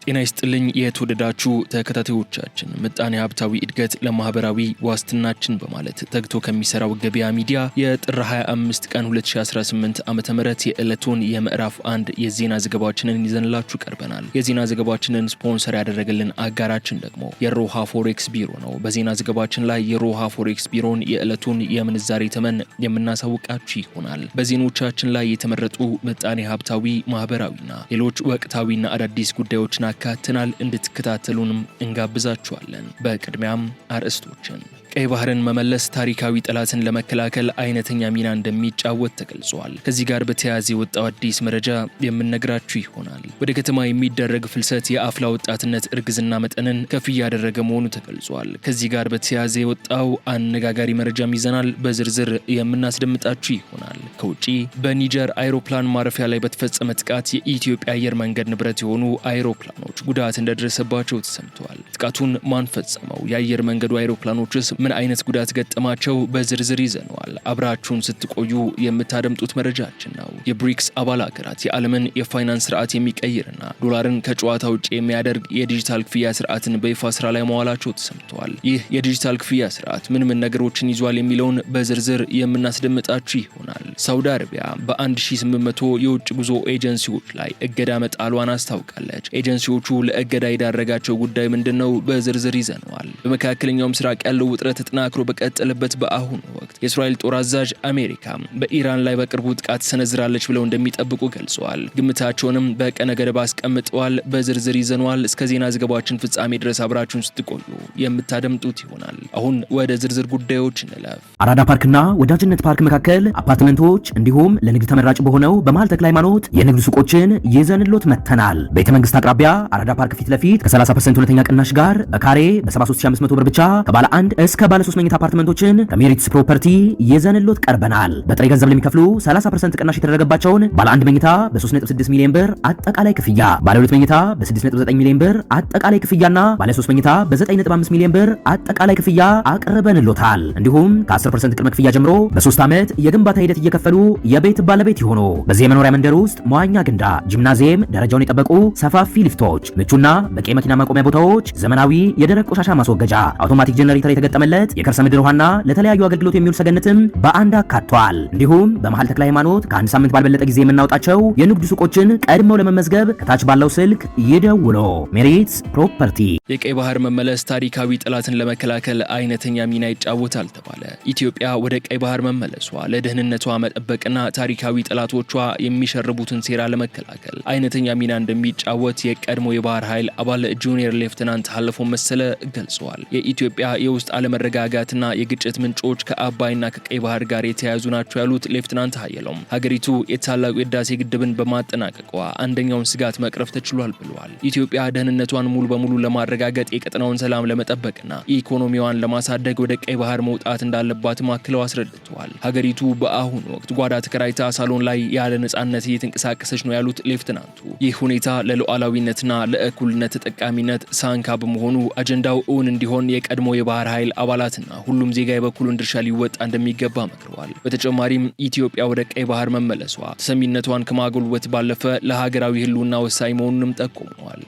ጤና ይስጥልኝ የተወደዳችሁ ተከታታዮቻችን ምጣኔ ሀብታዊ እድገት ለማህበራዊ ዋስትናችን በማለት ተግቶ ከሚሰራው ገበያ ሚዲያ የጥር 25 ቀን 2018 ዓ.ም የዕለቱን የምዕራፍ 1 የዜና ዘገባችንን ይዘንላችሁ ቀርበናል። የዜና ዘገባችንን ስፖንሰር ያደረገልን አጋራችን ደግሞ የሮሃ ፎሬክስ ቢሮ ነው። በዜና ዘገባችን ላይ የሮሃ ፎሬክስ ቢሮን የዕለቱን የምንዛሬ ተመን የምናሳውቃችሁ ይሆናል። በዜናዎቻችን ላይ የተመረጡ ምጣኔ ሀብታዊ ማህበራዊና ሌሎች ወቅታዊና አዳዲስ ጉዳዮችን አካተናል። እንድትከታተሉንም እንጋብዛችኋለን። በቅድሚያም አርዕስቶችን ቀይ ባህርን መመለስ ታሪካዊ ጠላትን ለመከላከል አይነተኛ ሚና እንደሚጫወት ተገልጿል። ከዚህ ጋር በተያያዘ የወጣው አዲስ መረጃ የምንነግራችሁ ይሆናል። ወደ ከተማ የሚደረግ ፍልሰት የአፍላ ወጣትነት እርግዝና መጠንን ከፍ እያደረገ መሆኑ ተገልጿል። ከዚህ ጋር በተያያዘ የወጣው አነጋጋሪ መረጃም ይዘናል። በዝርዝር የምናስደምጣችሁ ይሆናል። ከውጪ በኒጀር አይሮፕላን ማረፊያ ላይ በተፈጸመ ጥቃት የኢትዮጵያ አየር መንገድ ንብረት የሆኑ አይሮፕላኖች ጉዳት እንደደረሰባቸው ተሰምቷል። ጥቃቱን ማን ፈጸመው? የአየር መንገዱ አይሮፕላኖችስ ምን አይነት ጉዳት ገጠማቸው? በዝርዝር ይዘነዋል። አብራችሁን ስትቆዩ የምታደምጡት መረጃችን ነው። የብሪክስ አባል ሀገራት የዓለምን የፋይናንስ ስርዓት የሚቀይርና ዶላርን ከጨዋታ ውጭ የሚያደርግ የዲጂታል ክፍያ ስርዓትን በይፋ ስራ ላይ መዋላቸው ተሰምተዋል። ይህ የዲጂታል ክፍያ ስርዓት ምን ነገሮችን ይዟል የሚለውን በዝርዝር የምናስደምጣችሁ ይሆናል። ሳውዲ አረቢያ በ1800 የውጭ ጉዞ ኤጀንሲዎች ላይ እገዳ መጣሏን አስታውቃለች። ኤጀንሲዎቹ ለእገዳ የዳረጋቸው ጉዳይ ምንድነው? በዝርዝር ይዘነዋል። በመካከለኛው ምስራቅ ያለው ውጥረት ተጠናክሮ በቀጠለበት በአሁኑ ወቅት የእስራኤል ጦር አዛዥ አሜሪካ በኢራን ላይ በቅርቡ ጥቃት ሰነዝራለች ብለው እንደሚጠብቁ ገልጸዋል። ግምታቸውንም በቀነ ገደብ አስቀምጠዋል። በዝርዝር ይዘነዋል። እስከ ዜና ዘገባችን ፍጻሜ ድረስ አብራችሁን ስትቆዩ የምታደምጡት ይሆናል። አሁን ወደ ዝርዝር ጉዳዮች እንለፍ። አራዳ ፓርክና ወዳጅነት ፓርክ መካከል አፓርትመንቶች እንዲሁም ለንግድ ተመራጭ በሆነው በመሃል ተክለ ሃይማኖት የንግድ ሱቆችን ይዘንሎት መተናል። ቤተ መንግስት አቅራቢያ አራዳ ፓርክ ፊት ለፊት ከ30% ሁለተኛ ቅናሽ ጋር በካሬ በ73500 ብር ብቻ ከባለ 1 እስከ ባለ 3 መኝታ አፓርትመንቶችን ከሜሪትስ ፕሮፐርቲ ይዘንሎት ቀርበናል። በጥሬ ገንዘብ ለሚከፍሉ 30% ቅናሽ የተደረገባቸውን ባለ 1 መኝታ በ3.6 ሚሊዮን ብር አጠቃላይ ክፍያ፣ ባለ 2 መኝታ በ6.9 ሚሊዮን ብር አጠቃላይ ክፍያና ባለ 3 መኝታ በ9.5 ሚሊዮን ብር አጠቃላይ ክፍያ አቅርበንሎታል። እንዲሁም ከ10% ቅድመ ክፍያ ጀምሮ በ3 ዓመት የግንባታ ሂደት እየከፈሉ የቤት ባለቤት ይሆኑ። በዚህ የመኖሪያ መንደር ውስጥ መዋኛ ገንዳ፣ ጂምናዚየም፣ ደረጃውን የጠበቁ ሰፋፊ ሊፍቶች፣ ምቹና በቂ መኪና ማቆሚያ ቦታዎች፣ ዘመናዊ የደረቅ ቆሻሻ ማስወገጃ፣ አውቶማቲክ ጄነሬተር የተገጠመለት የከርሰ ምድር ውሃና ለተለያዩ አገልግሎት የሚውል ሰገነትም በአንድ አካቷል። እንዲሁም በመሃል ተክለ ሃይማኖት ከአንድ ሳምንት ባልበለጠ ጊዜ የምናወጣቸው የንግድ ሱቆችን ቀድመው ለመመዝገብ ከታች ባለው ስልክ ይደውሉ። ሜሪትስ ፕሮፐርቲ። የቀይ ባህር መመለስ ታሪካዊ ጠላትን ለመከላከል አይነተኛ ሚና ይጫወታል ተባለ። ኢትዮጵያ ወደ ቀይ ባህር መመለሷ ለደህንነቷ መጠበቅና ታሪካዊ ጠላቶቿ የሚሸርቡትን ሴራ ለመከላከል አይነተኛ ሚና እንደሚጫወት የቀድሞ የባህር ኃይል አባል ጁኒየር ሌፍተናንት ሀለፎም መሰለ ገልጸዋል። የኢትዮጵያ የውስጥ አለመረጋጋትና የግጭት ምንጮች ከአባይና ከቀይ ባህር ጋር የተያያዙ ናቸው ያሉት ሌፍተናንት ሀየሎም ሀገሪቱ የታላቁ የህዳሴ ግድብን በማጠናቀቋ አንደኛውን ስጋት መቅረፍ ተችሏል ብለዋል። ኢትዮጵያ ደህንነቷን ሙሉ በሙሉ ለማረጋገጥ የቀጠናውን ሰላም ለመጠበቅና ኢኮኖሚዋን ለማሳደግ ወደ ቀይ ባህር መውጣት እንዳለባት ማክለው አስረድተዋል። ሀገሪቱ በአሁኑ ወቅት ጓዳ ተከራይታ ሳሎን ላይ ያለ ነጻነት እየተንቀሳቀሰች ነው ያሉት ሌፍተናንቱ ይህ ሁኔታ ለሉዓላዊነትና ለእኩልነት ተጠቃሚነት ሳንካ በመሆኑ አጀንዳው እውን እንዲሆን የቀድሞ የባህር ኃይል አባላትና ሁሉም ዜጋ የበኩሉን ድርሻ ሊወጣ እንደሚገባ መክረዋል። በተጨማሪም ኢትዮጵያ ወደ ቀይ ባህር መመለሷ ተሰሚነቷን ከማጎልበት ባለፈ ለሀገራዊ ህልውና ወሳኝ መሆኑንም ጠቁመዋል።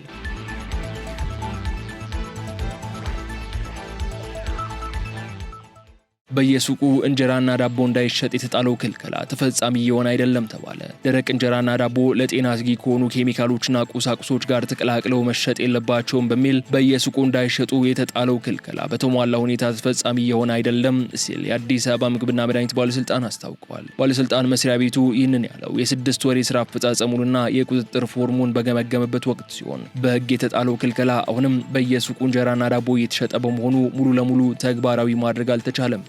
በየሱቁ እንጀራና ዳቦ እንዳይሸጥ የተጣለው ክልከላ ተፈጻሚ እየሆነ አይደለም ተባለ። ደረቅ እንጀራና ዳቦ ለጤና አስጊ ከሆኑ ኬሚካሎችና ቁሳቁሶች ጋር ተቀላቅለው መሸጥ የለባቸውም በሚል በየሱቁ እንዳይሸጡ የተጣለው ክልከላ በተሟላ ሁኔታ ተፈጻሚ እየሆነ አይደለም ሲል የአዲስ አበባ ምግብና መድኃኒት ባለስልጣን አስታውቀዋል። ባለስልጣን መስሪያ ቤቱ ይህንን ያለው የ6 ወር የስራ አፈጻጸሙንና የቁጥጥር ፎርሙን በገመገመበት ወቅት ሲሆን በህግ የተጣለው ክልከላ አሁንም በየሱቁ እንጀራና ዳቦ እየተሸጠ በመሆኑ ሙሉ ለሙሉ ተግባራዊ ማድረግ አልተቻለም።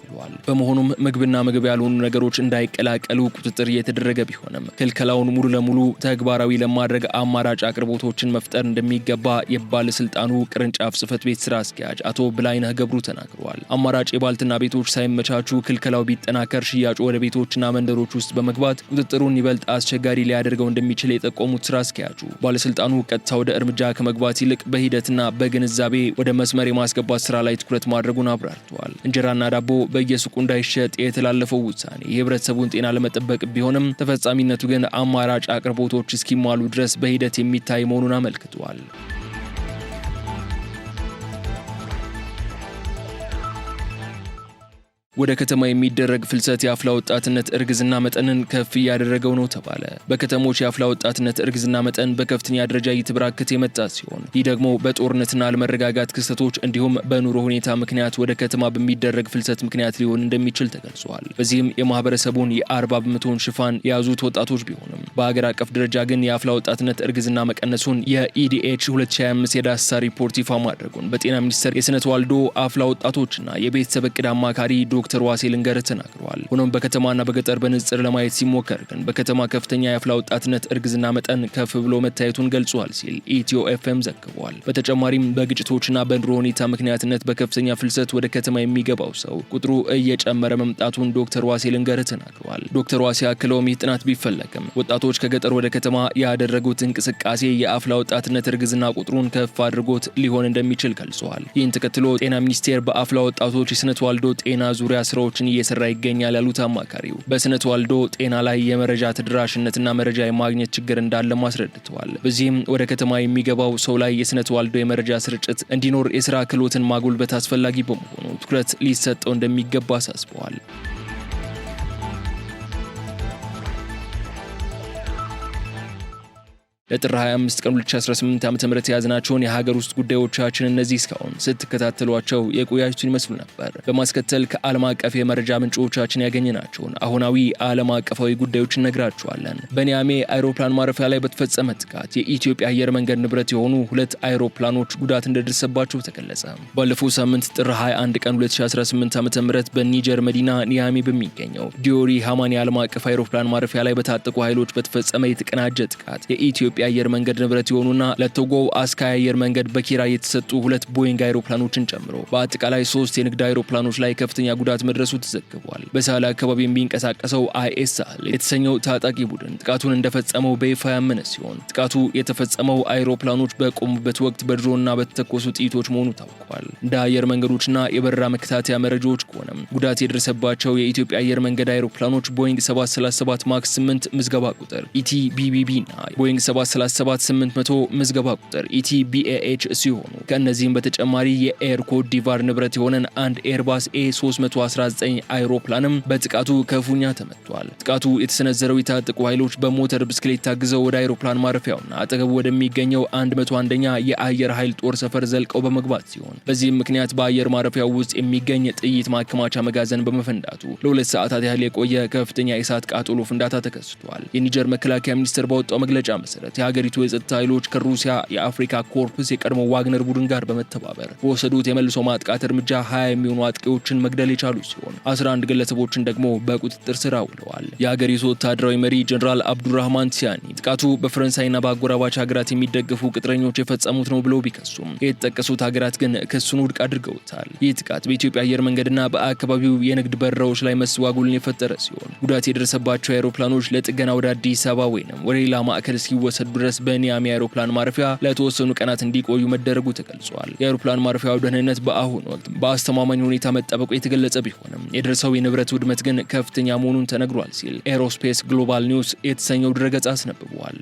በመሆኑም ምግብና ምግብ ያልሆኑ ነገሮች እንዳይቀላቀሉ ቁጥጥር እየተደረገ ቢሆንም ክልከላውን ሙሉ ለሙሉ ተግባራዊ ለማድረግ አማራጭ አቅርቦቶችን መፍጠር እንደሚገባ የባለስልጣኑ ቅርንጫፍ ጽህፈት ቤት ስራ አስኪያጅ አቶ ብላይነህ ገብሩ ተናግረዋል። አማራጭ የባልትና ቤቶች ሳይመቻቹ ክልከላው ቢጠናከር ሽያጩ ወደ ቤቶችና መንደሮች ውስጥ በመግባት ቁጥጥሩን ይበልጥ አስቸጋሪ ሊያደርገው እንደሚችል የጠቆሙት ስራ አስኪያጁ ባለስልጣኑ ቀጥታ ወደ እርምጃ ከመግባት ይልቅ በሂደትና በግንዛቤ ወደ መስመር የማስገባት ስራ ላይ ትኩረት ማድረጉን አብራርተዋል። እንጀራና ዳቦ በየሱቁ እንዳይሸጥ የተላለፈው ውሳኔ የህብረተሰቡን ጤና ለመጠበቅ ቢሆንም ተፈጻሚነቱ ግን አማራጭ አቅርቦቶች እስኪሟሉ ድረስ በሂደት የሚታይ መሆኑን አመልክቷል። ወደ ከተማ የሚደረግ ፍልሰት የአፍላ ወጣትነት እርግዝና መጠንን ከፍ እያደረገው ነው ተባለ። በከተሞች የአፍላ ወጣትነት እርግዝና መጠን በከፍተኛ ደረጃ እየተበራከተ የመጣ ሲሆን ይህ ደግሞ በጦርነትና አለመረጋጋት ክስተቶች እንዲሁም በኑሮ ሁኔታ ምክንያት ወደ ከተማ በሚደረግ ፍልሰት ምክንያት ሊሆን እንደሚችል ተገልጿል። በዚህም የማህበረሰቡን የ40 በመቶውን ሽፋን የያዙት ወጣቶች ቢሆንም በአገር አቀፍ ደረጃ ግን የአፍላ ወጣትነት እርግዝና መቀነሱን የኢዲኤች 2025 የዳሰሳ ሪፖርት ይፋ ማድረጉን በጤና ሚኒስቴር የስነ ተዋልዶ አፍላ ወጣቶችና የቤተሰብ እቅድ አማካሪ ዶክተር ዋሴ ልንገር ተናግረዋል። ሆኖም በከተማና በገጠር በንጽጽር ለማየት ሲሞከር ግን በከተማ ከፍተኛ የአፍላ ወጣትነት እርግዝና መጠን ከፍ ብሎ መታየቱን ገልጿል ሲል ኢትዮ ኤፍኤም ዘግቧል። በተጨማሪም በግጭቶችና በኑሮ ሁኔታ ምክንያትነት በከፍተኛ ፍልሰት ወደ ከተማ የሚገባው ሰው ቁጥሩ እየጨመረ መምጣቱን ዶክተር ዋሴ ልንገር ተናግረዋል። ዶክተር ዋሴ አክለውም ይህ ጥናት ቢፈለግም ወጣቶች ከገጠር ወደ ከተማ ያደረጉት እንቅስቃሴ የአፍላ ወጣትነት እርግዝና ቁጥሩን ከፍ አድርጎት ሊሆን እንደሚችል ገልጸዋል። ይህን ተከትሎ ጤና ሚኒስቴር በአፍላ ወጣቶች የስነ ተዋልዶ ጤና ዙሪያ ስራዎችን እየሰራ ይገኛል ያሉት አማካሪው በስነ ተዋልዶ ጤና ላይ የመረጃ ተደራሽነትና መረጃ የማግኘት ችግር እንዳለ አስረድተዋል። በዚህም ወደ ከተማ የሚገባው ሰው ላይ የስነ ተዋልዶ የመረጃ ስርጭት እንዲኖር የስራ ክህሎትን ማጎልበት አስፈላጊ በመሆኑ ትኩረት ሊሰጠው እንደሚገባ አሳስበዋል። ለጥር 25 ቀን 2018 ዓ.ም የያዝናቸውን የሀገር ውስጥ ጉዳዮቻችን እነዚህ እስካሁን ስትከታተሏቸው የቆያችሁትን ይመስሉ ነበር። በማስከተል ከዓለም አቀፍ የመረጃ ምንጮቻችን ያገኘናቸውን አሁናዊ ዓለም አቀፋዊ ጉዳዮችን እነግራችኋለን። በኒያሜ አይሮፕላን ማረፊያ ላይ በተፈጸመ ጥቃት የኢትዮጵያ አየር መንገድ ንብረት የሆኑ 2 አይሮፕላኖች ጉዳት እንደደረሰባቸው ተገለጸ። ባለፈው ሳምንት ጥር 21 ቀን 2018 ዓ.ም በኒጀር መዲና ኒያሜ በሚገኘው ዲዮሪ ሃማኒ ዓለም አቀፍ አይሮፕላን ማረፊያ ላይ በታጠቁ ኃይሎች በተፈጸመ የተቀናጀ ጥቃት የኢትዮጵያ አየር መንገድ ንብረት የሆኑና ለቶጎው አስካይ አየር መንገድ በኪራይ የተሰጡ 2 ቦይንግ አይሮፕላኖችን ጨምሮ በአጠቃላይ 3 የንግድ አይሮፕላኖች ላይ ከፍተኛ ጉዳት መድረሱ ተዘግቧል። በሳህል አካባቢ የሚንቀሳቀሰው አይኤስአል የተሰኘው ታጣቂ ቡድን ጥቃቱን እንደፈጸመው በይፋ ያመነ ሲሆን ጥቃቱ የተፈጸመው አይሮፕላኖች በቆሙበት ወቅት በድሮንና በተተኮሱ ጥይቶች መሆኑ ታውቋል። እንደ አየር መንገዶችና የበረራ መከታተያ መረጃዎች ከሆነም ጉዳት የደረሰባቸው የኢትዮጵያ አየር መንገድ አይሮፕላኖች ቦይንግ 737 ማክስ 8 ምዝገባ ቁጥር ኢቲቢቢቢ እና ቦይንግ 737-800 ምዝገባ ቁጥር ኢቲቢኤች ሲሆኑ ከእነዚህም በተጨማሪ የኤር ኮት ዲቫር ንብረት የሆነን አንድ ኤርባስ ኤ319 አይሮፕላንም በጥቃቱ ክፉኛ ተመቷል። ጥቃቱ የተሰነዘረው የታጠቁ ኃይሎች በሞተር ብስክሌት ታግዘው ወደ አይሮፕላን ማረፊያውና አጠገቡ ወደሚገኘው 101ኛ የአየር ኃይል ጦር ሰፈር ዘልቀው በመግባት ሲሆን በዚህም ምክንያት በአየር ማረፊያው ውስጥ የሚገኝ ጥይት ማከማቻ መጋዘን በመፈንዳቱ ለ2 ሰዓታት ያህል የቆየ ከፍተኛ የእሳት ቃጠሎ ፍንዳታ ተከስቷል። የኒጀር መከላከያ ሚኒስቴር ባወጣው መግለጫ መሰረት የሀገሪቱ የጸጥታ ኃይሎች ከሩሲያ የአፍሪካ ኮርፕስ የቀድሞ ዋግነር ቡድን ጋር በመተባበር በወሰዱት የመልሶ ማጥቃት እርምጃ 20 የሚሆኑ አጥቂዎችን መግደል የቻሉ ሲሆን 11 ግለሰቦችን ደግሞ በቁጥጥር ስር አውለዋል። የሀገሪቱ ወታደራዊ መሪ ጀነራል አብዱራህማን ቲያኒ ጥቃቱ በፈረንሳይና በአጎራባች ሀገራት የሚደገፉ ቅጥረኞች የፈጸሙት ነው ብለው ቢከሱም የተጠቀሱት ሀገራት ግን ክሱን ውድቅ አድርገውታል። ይህ ጥቃት በኢትዮጵያ አየር መንገድና በአካባቢው የንግድ በረራዎች ላይ መስተጓጎልን የፈጠረ ሲሆን ጉዳት የደረሰባቸው አይሮፕላኖች ለጥገና ወደ አዲስ አበባ ወይንም ወደ ሌላ ማዕከል ሲወሰዱ ድረስ በኒያሚ አይሮፕላን ማረፊያ ለተወሰኑ ቀናት እንዲቆዩ መደረጉ ተገልጿል። የአይሮፕላን ማረፊያው ደህንነት በአሁኑ ወቅት በአስተማማኝ ሁኔታ መጠበቁ የተገለጸ ቢሆንም የደረሰው የንብረት ውድመት ግን ከፍተኛ መሆኑን ተነግሯል ሲል ኤሮስፔስ ግሎባል ኒውስ የተሰኘው ድረገጽ አስነብቧል።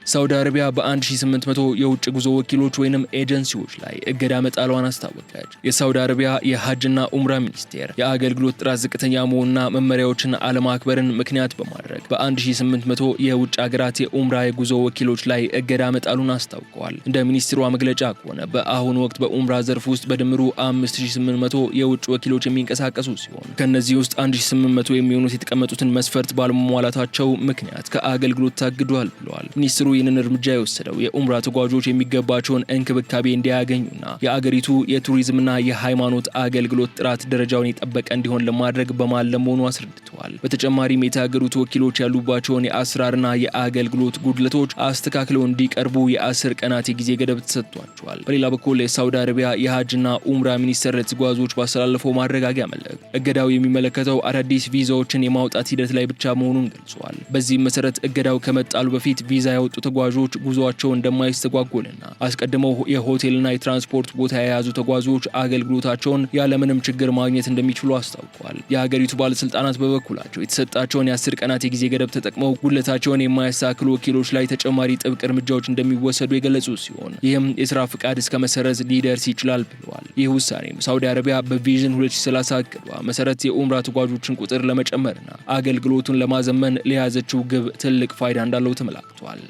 ሳውዲ አረቢያ በ1800 የውጭ ጉዞ ወኪሎች ወይንም ኤጀንሲዎች ላይ እገዳ መጣሏን አስታወቀች። የሳውዲ አረቢያ የሐጅና ኡምራ ሚኒስቴር የአገልግሎት ጥራት ዝቅተኛ መሆንና መመሪያዎችን አለማክበርን ምክንያት በማድረግ በ1800 የውጭ ሀገራት የኡምራ የጉዞ ወኪሎች ላይ እገዳ መጣሉን አስታውቀዋል። እንደ ሚኒስትሯ መግለጫ ከሆነ በአሁኑ ወቅት በኡምራ ዘርፍ ውስጥ በድምሩ 5800 የውጭ ወኪሎች የሚንቀሳቀሱ ሲሆን ከነዚህ ውስጥ 1800 የሚሆኑት የተቀመጡትን መስፈርት ባለመሟላታቸው ምክንያት ከአገልግሎት ታግዷል ብለዋል። ሚኒስትሩ ይህንን እርምጃ የወሰደው የኡምራ ተጓዦች የሚገባቸውን እንክብካቤ እንዲያገኙና የአገሪቱ የቱሪዝምና የሃይማኖት አገልግሎት ጥራት ደረጃውን የጠበቀ እንዲሆን ለማድረግ በማለም መሆኑ አስረድተዋል። በተጨማሪም የታገዱት ወኪሎች ያሉባቸውን የአሰራርና የአገልግሎት ጉድለቶች አስተካክለው እንዲቀርቡ የ10 ቀናት የጊዜ ገደብ ተሰጥቷቸዋል። በሌላ በኩል የሳውዲ አረቢያ የሐጅና ኡምራ ሚኒስቴር ለተጓዦች ባስተላለፈው ማረጋጊያ መልእክት እገዳው የሚመለከተው አዳዲስ ቪዛዎችን የማውጣት ሂደት ላይ ብቻ መሆኑን ገልጿል። በዚህም መሰረት እገዳው ከመጣሉ በፊት ቪዛ ያወጡ ተጓዦች ጉዟቸው እንደማይስተጓጎልና አስቀድመው የሆቴልና የትራንስፖርት ቦታ የያዙ ተጓዦች አገልግሎታቸውን ያለምንም ችግር ማግኘት እንደሚችሉ አስታውቀዋል። የሀገሪቱ ባለስልጣናት በበኩላቸው የተሰጣቸውን የ10 ቀናት የጊዜ ገደብ ተጠቅመው ጉድለታቸውን የማያስተካክሉ ወኪሎች ላይ ተጨማሪ ጥብቅ እርምጃዎች እንደሚወሰዱ የገለጹ ሲሆን ይህም የስራ ፍቃድ እስከ መሰረዝ ሊደርስ ይችላል ብለዋል። ይህ ውሳኔም ሳውዲ አረቢያ በቪዥን 2030 እቅዷ መሰረት የኡምራ ተጓዦችን ቁጥር ለመጨመርና አገልግሎቱን ለማዘመን ለያዘችው ግብ ትልቅ ፋይዳ እንዳለው ተመላክቷል።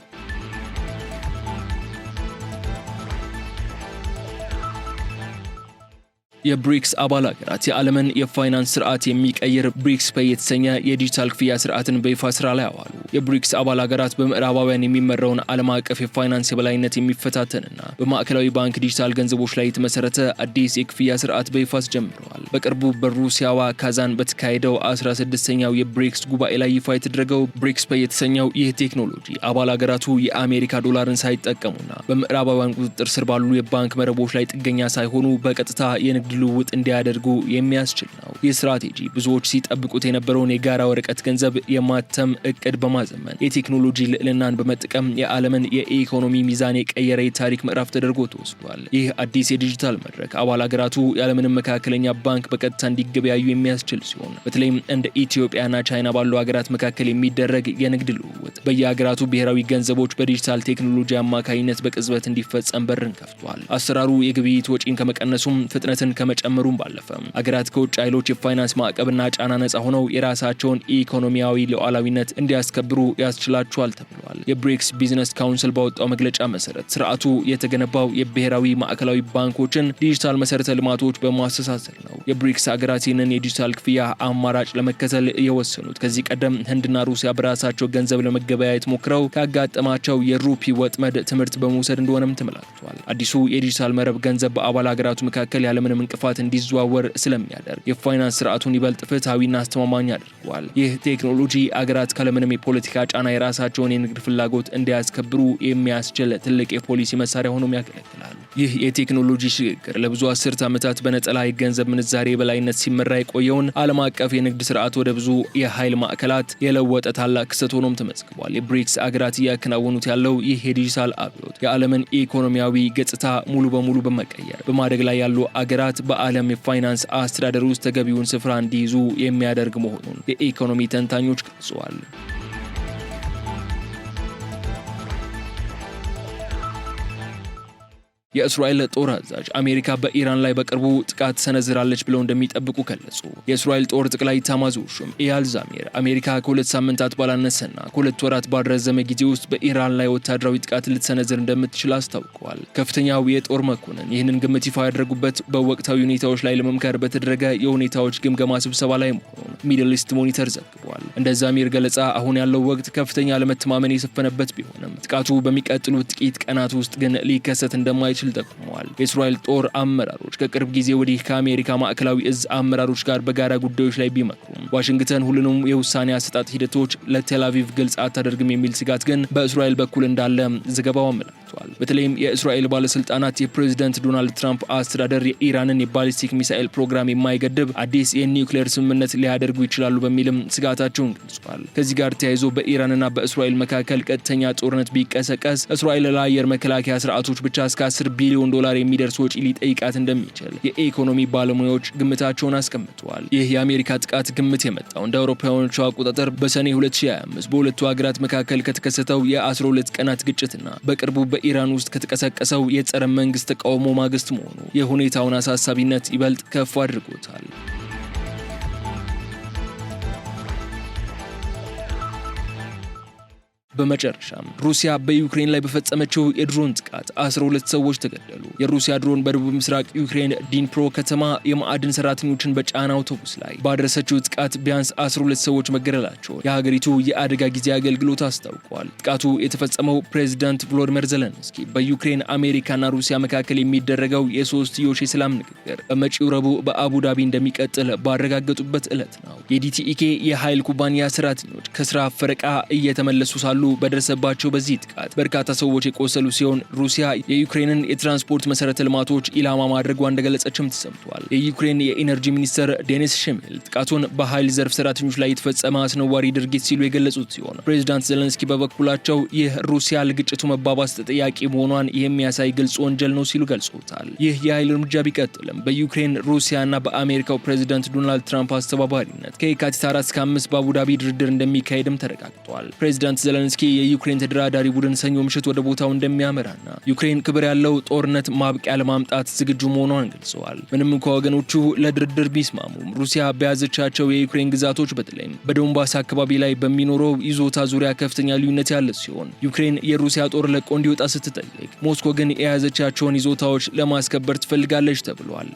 የብሪክስ አባል ሀገራት የዓለምን የፋይናንስ ስርዓት የሚቀይር ብሪክስ ፔይ የተሰኘ የዲጂታል ክፍያ ስርዓትን በይፋ ስራ ላይ አዋሉ። የብሪክስ አባል ሀገራት በምዕራባውያን የሚመራውን ዓለም አቀፍ የፋይናንስ የበላይነት የሚፈታተንና በማዕከላዊ ባንክ ዲጂታል ገንዘቦች ላይ የተመሰረተ አዲስ የክፍያ ስርዓት በይፋ አስጀምረዋል። በቅርቡ በሩሲያዋ ካዛን በተካሄደው 16ኛው የብሪክስ ጉባኤ ላይ ይፋ የተደረገው ብሪክስ ፔይ የተሰኘው ይህ ቴክኖሎጂ አባል ሀገራቱ የአሜሪካ ዶላርን ሳይጠቀሙና በምዕራባውያን ቁጥጥር ስር ባሉ የባንክ መረቦች ላይ ጥገኛ ሳይሆኑ በቀጥታ የንግድ ልውውጥ እንዲያደርጉ የሚያስችል ነው። ይህ ስትራቴጂ ብዙዎች ሲጠብቁት የነበረውን የጋራ ወረቀት ገንዘብ የማተም እቅድ በማዘመን የቴክኖሎጂ ልዕልናን በመጠቀም የዓለምን የኢኮኖሚ ሚዛን የቀየረ የታሪክ ምዕራፍ ተደርጎ ተወስዷል። ይህ አዲስ የዲጂታል መድረክ አባል ሀገራቱ ያለምንም መካከለኛ ባንክ በቀጥታ እንዲገበያዩ የሚያስችል ሲሆን በተለይም እንደ ኢትዮጵያና ቻይና ባሉ ሀገራት መካከል የሚደረግ የንግድ ልውውጥ በየሀገራቱ ብሔራዊ ገንዘቦች በዲጂታል ቴክኖሎጂ አማካኝነት በቅጽበት እንዲፈጸም በርን ከፍቷል። አሰራሩ የግብይት ወጪን ከመቀነሱም ፍጥነትን ከመጨመሩም ባለፈ አገራት ከውጭ ኃይሎች የፋይናንስ ማዕቀብና ጫና ነጻ ሆነው የራሳቸውን ኢኮኖሚያዊ ሉዓላዊነት እንዲያስከብሩ ያስችላቸዋል ተብሏል። የብሪክስ ቢዝነስ ካውንስል ባወጣው መግለጫ መሰረት ስርዓቱ የተገነባው የብሔራዊ ማዕከላዊ ባንኮችን ዲጂታል መሰረተ ልማቶች በማስተሳሰር ነው። የብሪክስ ሀገራት ይህንን የዲጂታል ክፍያ አማራጭ ለመከተል የወሰኑት ከዚህ ቀደም ህንድና ሩሲያ በራሳቸው ገንዘብ ለመገበያየት ሞክረው ካጋጠማቸው የሩፒ ወጥመድ ትምህርት በመውሰድ እንደሆነም ተመላክቷል። አዲሱ የዲጂታል መረብ ገንዘብ በአባል ሀገራቱ መካከል ያለምንም እንቅፋት እንዲዘዋወር ስለሚያደርግ የፋይናንስ ስርዓቱን ይበልጥ ፍትሃዊና አስተማማኝ አድርጓል። ይህ ቴክኖሎጂ አገራት ካለምንም የፖለቲካ ጫና የራሳቸውን የንግድ ፍላጎት እንዲያስከብሩ የሚያስችል ትልቅ የፖሊሲ መሳሪያ ሆኖም ያገለግላል። ይህ የቴክኖሎጂ ሽግግር ለብዙ አስርት ዓመታት በነጠላ የገንዘብ ምንዛሬ የበላይነት ሲመራ የቆየውን ዓለም አቀፍ የንግድ ስርዓት ወደ ብዙ የኃይል ማዕከላት የለወጠ ታላቅ ክስተት ሆኖም ተመዝግቧል። የብሪክስ አገራት እያከናወኑት ያለው ይህ የዲጂታል አብዮት የዓለምን ኢኮኖሚያዊ ገጽታ ሙሉ በሙሉ በመቀየር በማደግ ላይ ያሉ አገራት በዓለም የፋይናንስ አስተዳደር ውስጥ ተገቢውን ስፍራ እንዲይዙ የሚያደርግ መሆኑን የኢኮኖሚ ተንታኞች ገልጸዋል። የእስራኤል ጦር አዛዥ አሜሪካ በኢራን ላይ በቅርቡ ጥቃት ሰነዝራለች ብለው እንደሚጠብቁ ገለጹ። የእስራኤል ጦር ጠቅላይ ኤታማዦር ሹም ኢያል ዛሚር አሜሪካ ከ2 ሳምንታት ባላነሰና ከ2 ወራት ባልረዘመ ጊዜ ውስጥ በኢራን ላይ ወታደራዊ ጥቃት ልትሰነዝር እንደምትችል አስታውቀዋል። ከፍተኛው የጦር መኮንን ይህንን ግምት ይፋ ያደረጉበት በወቅታዊ ሁኔታዎች ላይ ለመምከር በተደረገ የሁኔታዎች ግምገማ ስብሰባ ላይ መሆኑን ሚድል ኢስት ሞኒተር ዘግቧል። እንደ ዛሚር ገለጻ አሁን ያለው ወቅት ከፍተኛ ለመተማመን የሰፈነበት ቢሆንም ጥቃቱ በሚቀጥሉት ጥቂት ቀናት ውስጥ ግን ሊከሰት እንደማይችል ጠቁመዋል። የእስራኤል ጦር አመራሮች ከቅርብ ጊዜ ወዲህ ከአሜሪካ ማዕከላዊ እዝ አመራሮች ጋር በጋራ ጉዳዮች ላይ ቢመክሩም ዋሽንግተን ሁሉንም የውሳኔ አሰጣጥ ሂደቶች ለቴል አቪቭ ግልጽ አታደርግም የሚል ስጋት ግን በእስራኤል በኩል እንዳለ ዘገባው አመላክቷል። በተለይም የእስራኤል ባለስልጣናት የፕሬዝዳንት ዶናልድ ትራምፕ አስተዳደር የኢራንን የባሊስቲክ ሚሳኤል ፕሮግራም የማይገድብ አዲስ የኒውክሌር ስምምነት ሊያደርጉ ይችላሉ በሚልም ስጋታቸውን ገልጿል። ከዚህ ጋር ተያይዞ በኢራንና በእስራኤል መካከል ቀጥተኛ ጦርነት ቢቀሰቀስ እስራኤል ለአየር መከላከያ ስርዓቶች ብቻ እስከ $10 ቢሊዮን የሚደርስ ወጪ ሊጠይቃት እንደሚችል የኢኮኖሚ ባለሙያዎች ግምታቸውን አስቀምጠዋል። ይህ የአሜሪካ ጥቃት ግምት የመጣው እንደ አውሮፓውያኖቹ አቆጣጠር በሰኔ 2025 በሁለቱ ሀገራት መካከል ከተከሰተው የ12 ቀናት ግጭትና በቅርቡ በኢራን ውስጥ ከተቀሰቀሰው የጸረ መንግስት ተቃውሞ ማግስት መሆኑ የሁኔታውን አሳሳቢነት ይበልጥ ከፍ አድርጎታል። በመጨረሻም ሩሲያ በዩክሬን ላይ በፈጸመችው የድሮን ጥቃት 12 ሰዎች ተገደሉ። የሩሲያ ድሮን በደቡብ ምስራቅ ዩክሬን ዲንፕሮ ከተማ የማዕድን ሰራተኞችን በጫና አውቶቡስ ላይ ባደረሰችው ጥቃት ቢያንስ 12 ሰዎች መገደላቸውን የሀገሪቱ የአደጋ ጊዜ አገልግሎት አስታውቋል። ጥቃቱ የተፈጸመው ፕሬዝዳንት ቮሎዲሚር ዜሌንስኪ በዩክሬን አሜሪካና ሩሲያ መካከል የሚደረገው የሶስትዮሽ የሰላም ንግግር በመጪው ረቡዕ በአቡዳቢ እንደሚቀጥል ባረጋገጡበት ዕለት ነው። የዲቲኢኬ የኃይል ኩባንያ ሰራተኞች ከስራ ፈረቃ እየተመለሱ ሳሉ በደረሰባቸው በዚህ ጥቃት በርካታ ሰዎች የቆሰሉ ሲሆን ሩሲያ የዩክሬንን የትራንስፖርት መሰረተ ልማቶች ኢላማ ማድረጓ እንደገለጸችም ተሰምቷል። የዩክሬን የኢነርጂ ሚኒስተር ዴኒስ ሽሚል ጥቃቱን በኃይል ዘርፍ ሰራተኞች ላይ የተፈጸመ አስነዋሪ ድርጊት ሲሉ የገለጹት ሲሆን ፕሬዚዳንት ዜሌንስኪ በበኩላቸው ይህ ሩሲያ ለግጭቱ መባባስ ተጠያቂ መሆኗን የሚያሳይ ግልጽ ወንጀል ነው ሲሉ ገልጸውታል። ይህ የኃይል እርምጃ ቢቀጥልም በዩክሬን ሩሲያና በአሜሪካው ፕሬዚዳንት ዶናልድ ትራምፕ አስተባባሪነት ከየካቲት 4 እስከ 5 በአቡዳቢ ድርድር እንደሚካሄድም ተረጋግጧል። ፕሬዚዳንት ዜሌንስኪ የዩክሬን ተደራዳሪ ቡድን ሰኞ ምሽት ወደ ቦታው እንደሚያመራና ዩክሬን ክብር ያለው ጦርነት ማብቂያ ለማምጣት ዝግጁ መሆኗን ገልጸዋል። ምንም እንኳ ወገኖቹ ለድርድር ቢስማሙም ሩሲያ በያዘቻቸው የዩክሬን ግዛቶች በተለይም በዶንባስ አካባቢ ላይ በሚኖረው ይዞታ ዙሪያ ከፍተኛ ልዩነት ያለ ሲሆን ዩክሬን የሩሲያ ጦር ለቆ እንዲወጣ ስትጠይቅ፣ ሞስኮ ግን የያዘቻቸውን ይዞታዎች ለማስከበር ትፈልጋለች ተብሏል።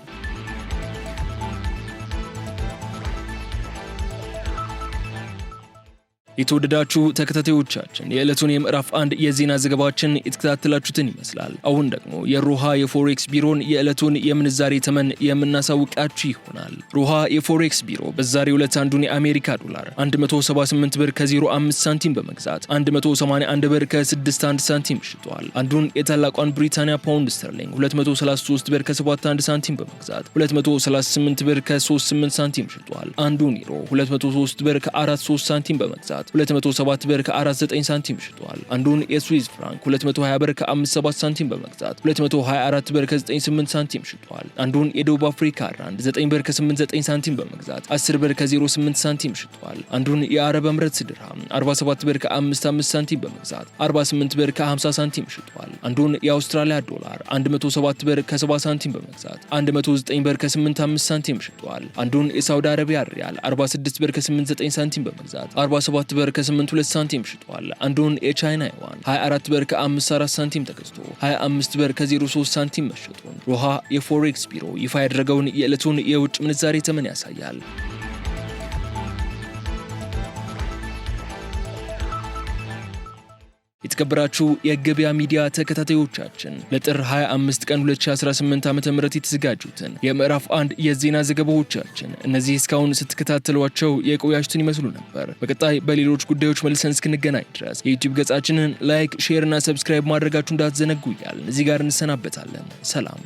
የተወደዳችሁ ተከታታዮቻችን የዕለቱን የምዕራፍ 1 የዜና ዘገባችን የተከታተላችሁትን ይመስላል። አሁን ደግሞ የሮሃ የፎሬክስ ቢሮን የዕለቱን የምንዛሬ ተመን የምናሳውቃችሁ ይሆናል። ሮሃ የፎሬክስ ቢሮ በዛሬው ዕለት አንዱን የአሜሪካ ዶላር 178 ብር ከ05 ሳንቲም በመግዛት 181 ብር ከ61 ሳንቲም ሽጧል። አንዱን የታላቋን ብሪታንያ ፓውንድ ስተርሊንግ 233 ብር ከ71 ሳንቲም በመግዛት 238 ብር ከ38 ሳንቲም ሽጧል። አንዱን ዩሮ 203 ብር ከ43 ሳንቲም በመግዛት 207 ብር ከ49 ሳንቲም ሽጧል። አንዱን የስዊዝ ፍራንክ 220 ብር ከ57 ሳንቲም በመግዛት 224 ብር ከ98 ሳንቲም ሽጧል። አንዱን የደቡብ አፍሪካ ራንድ 9 ብር ከ89 ሳንቲም በመግዛት 10 ብር ከ08 ሳንቲም ሽጧል። አንዱን የአረብ ኤምሬትስ ድርሃም 47 ብር ከ55 ሳንቲም በመግዛት 48 ብር ከ50 ሳንቲም ሽጧል። አንዱን የአውስትራሊያ ዶላር 107 ብር ከ70 ሳንቲም በመግዛት 109 ብር ከ85 ሳንቲም ሽጧል። አንዱን የሳውዲ አረቢያ ሪያል 46 ብር ከ89 ሳንቲም በመግዛት 47 ብር ከ82 ሳንቲም ሽጧል። አንዱን የቻይና ዩዋን 24 ብር ከ54 ሳንቲም ተገዝቶ 25 ብር ከ03 ሳንቲም መሸጡን ሮሃ የፎሬክስ ቢሮ ይፋ ያደረገውን የዕለቱን የውጭ ምንዛሬ ተመን ያሳያል። የተከበራችሁ የገበያ ሚዲያ ተከታታዮቻችን ለጥር 25 ቀን 2018 ዓ.ም የተዘጋጁትን የምዕራፍ 1 የዜና ዘገባዎቻችን እነዚህ እስካሁን ስትከታተሏቸው የቆያችሁትን ይመስሉ ነበር። በቀጣይ በሌሎች ጉዳዮች መልሰን እስክንገናኝ ድረስ የዩቲዩብ ገጻችንን ላይክ፣ ሼር እና ሰብስክራይብ ማድረጋችሁ እንዳትዘነጉ እያልን እዚህ ጋር እንሰናበታለን። ሰላም።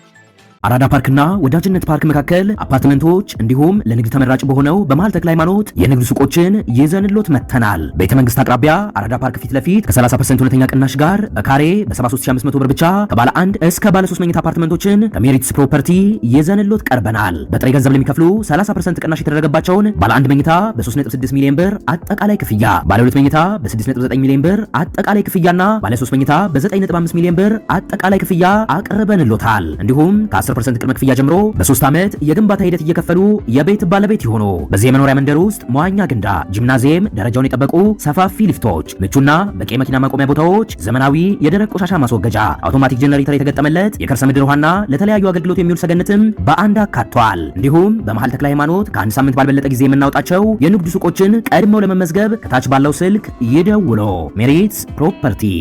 አራዳ ፓርክና ወዳጅነት ፓርክ መካከል አፓርትመንቶች እንዲሁም ለንግድ ተመራጭ በሆነው በመሃል ተክለ ሃይማኖት የንግድ ሱቆችን ይዘንሎት መተናል። ቤተ መንግስት አቅራቢያ አራዳ ፓርክ ፊት ለፊት ከ30% ሁለተኛ ቅናሽ ጋር በካሬ በ73500 ብር ብቻ ከባለ 1 እስከ ባለ 3 መኝታ አፓርትመንቶችን ከሜሪትስ ፕሮፐርቲ ይዘንሎት ቀርበናል። በጥሬ ገንዘብ ለሚከፍሉ 30% ቅናሽ የተደረገባቸውን ባለ 1 መኝታ በ3.6 ሚሊዮን ብር አጠቃላይ ክፍያ፣ ባለ 2 መኝታ በ6.9 ሚሊዮን ብር አጠቃላይ ክፍያና ባለ 3 መኝታ በ9.5 ሚሊዮን ብር አጠቃላይ ክፍያ አቅርበንሎታል። እንዲሁም ከ10% ቅድመ ክፍያ ጀምሮ በ3 ዓመት የግንባታ ሂደት እየከፈሉ የቤት ባለቤት ይሆኑ። በዚህ የመኖሪያ መንደር ውስጥ መዋኛ ገንዳ፣ ጂምናዚየም፣ ደረጃውን የጠበቁ ሰፋፊ ሊፍቶች፣ ምቹና በቂ መኪና ማቆሚያ ቦታዎች፣ ዘመናዊ የደረቅ ቆሻሻ ማስወገጃ፣ አውቶማቲክ ጄኔሬተር የተገጠመለት የከርሰ ምድር ውሃና ለተለያዩ አገልግሎት የሚውል ሰገነትም በአንድ አካቷል። እንዲሁም በመሃል ተክለ ሃይማኖት ከአንድ ሳምንት ባልበለጠ ጊዜ የምናወጣቸው የንግድ ሱቆችን ቀድመው ለመመዝገብ ከታች ባለው ስልክ ይደውሉ። ሜሪትስ ፕሮፐርቲ